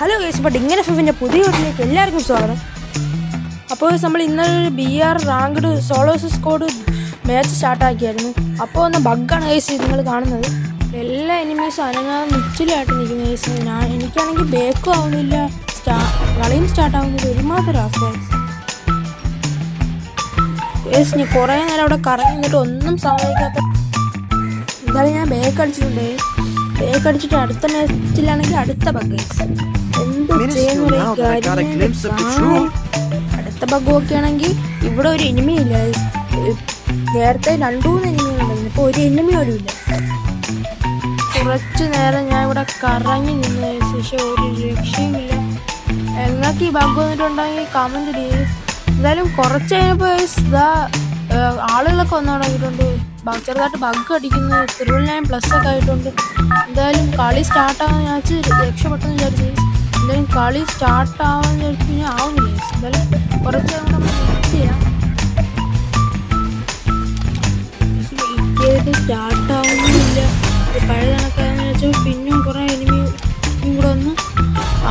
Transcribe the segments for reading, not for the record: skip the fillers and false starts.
Hello guys, അപ്പോൾ ഇങ്ങനെ ഫിഫിൻ്റെ പുതിയ വീട്ടിലേക്ക് എല്ലാവർക്കും സ്വാഗതം. അപ്പോൾ നമ്മൾ ഇന്നലെ ഒരു BR ranked solos squad match സ്റ്റാർട്ടാക്കിയായിരുന്നു. അപ്പോൾ ഒന്ന് ബഗ്ഗാണ് ഗൈസ് നിങ്ങൾ കാണുന്നത്. എല്ലാ എനിമീസും അനങ്ങാതെ നിശ്ചലമായിട്ട് നിൽക്കുന്ന ഗൈസ്. എനിക്കാണെങ്കിൽ ബേക്കും ആവുന്നില്ല, കളിയും സ്റ്റാർട്ടാവുന്നില്ല, ഒരുമാത്രം അവസ്ഥ ഗൈസ്. ഞാൻ കുറേ നേരം അവിടെ കറങ്ങി നിന്നിട്ട് ഒന്നും സംഭവിക്കാത്ത. എന്തായാലും ഞാൻ ബേക്ക് അടിച്ചിട്ടുണ്ട്. ബേക്ക് അടിച്ചിട്ട് അടുത്ത മാച്ചിലാണെങ്കിൽ അടുത്ത ബഗ് എന്ത് ചെയ്യുന്ന അടുത്ത ബഗ് ഒക്കെ ആണെങ്കിൽ ഇവിടെ ഒരു എനിമി ഇല്ല. നേരത്തെ 2-3 എനിമികളുണ്ടായിരുന്നു, ഇപ്പോൾ ഒരു എനിമി പോലും ഇല്ല. കുറച്ച് നേരം ഞാൻ ഇവിടെ കറങ്ങി നിന്ന് ശേഷം ഒരു രക്ഷയുമില്ല. നിങ്ങൾക്ക് ഈ ബഗ് വന്നിട്ടുണ്ടെങ്കിൽ കമൻറ്റ് ചെയ്ത്. എന്തായാലും കുറച്ച് കഴിഞ്ഞപ്പോൾ ഇതാ ആളുകളൊക്കെ വന്നു തുടങ്ങിയിട്ടുണ്ട്. ചെറുതായിട്ട് ബഗ് അടിക്കുന്നത് 9+ ഒക്കെ ആയിട്ടുണ്ട്. എന്തായാലും കളി സ്റ്റാർട്ടാകാൻ വിചാരിച്ച് രക്ഷപ്പെട്ടെന്ന് വിചാരിച്ചു. എന്തായാലും കളി സ്റ്റാർട്ടാവാന്ന് വിചാരിച്ചു കഴിഞ്ഞാൽ ആവുന്നില്ല. എന്തായാലും കുറച്ച് നമ്മൾ വെയിറ്റ് ചെയ്യാം. സ്റ്റാർട്ടാവുന്നില്ല. പഴയ കണക്കാന്ന് വെച്ചാൽ പിന്നും കുറേ എനിമിയും കൂടെ ഒന്ന്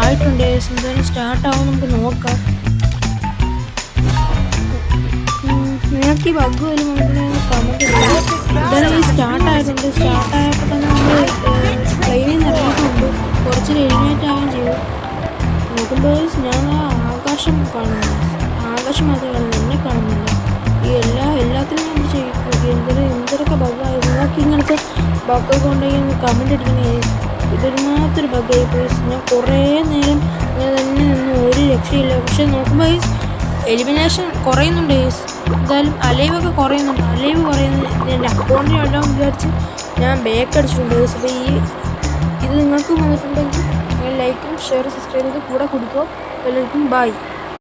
ആയിട്ടുണ്ട്. എന്തായാലും സ്റ്റാർട്ടാവും, നമുക്ക് നോക്കാം. നിങ്ങൾക്ക് ഈ ബഗ് വരും കമൻറ്റ് ചെയ്യാം. എന്തായാലും ഈ സ്റ്റാർട്ടായിട്ടുണ്ട്. സ്റ്റാർട്ടായപ്പോൾ തന്നെ നമ്മൾ പ്ലെയിനിൽ നിന്ന് ഇറങ്ങിയിട്ടുണ്ട്. കുറച്ച് എലിമിനേറ്റ് ആവുകയും ചെയ്തു. നോക്കുമ്പോൾ ഞാൻ ആകാശം കാണുന്നു. ആകാശം മാത്രമേ കാണുന്നു, എന്നെ കാണുന്നില്ല. ഈ എല്ലാത്തിനും നമ്മൾ ചെയ്യും. എന്തൊക്കെ ബഗ്ഗായി. നിങ്ങൾക്ക് ഇങ്ങനത്തെ ബഗ്ഗൊക്കെ ഉണ്ടെങ്കിൽ കമൻറ്റ് അടിക്കണേ. ഇതൊരുമാത്തൊരു ബഗ്ഗായി പോയി. ഞാൻ കുറേ നേരം ഇങ്ങനെ തന്നെ നിന്ന് ഒരു രക്ഷയില്ല. പക്ഷെ നോക്കുമ്പോൾ എലിമിനേഷൻ കുറയുന്നുണ്ട്. എന്തായാലും അലൈവൊക്കെ കുറയുന്നുണ്ട്. അലൈവ് കുറയുന്നത് എൻ്റെ അക്കൗണ്ടിൽ എല്ലാം വിചാരിച്ച് ഞാൻ ബേക്ക് അടിച്ചിട്ടുണ്ട്. അപ്പോൾ ഇത് നിങ്ങൾക്കും വന്നിട്ടുണ്ടെങ്കിൽ ലൈക്കും ഷെയർ സബ്സ്ക്രൈബ് ചെയ്ത് കൂടെ കൊടുക്കുക. എല്ലാവർക്കും ബൈ.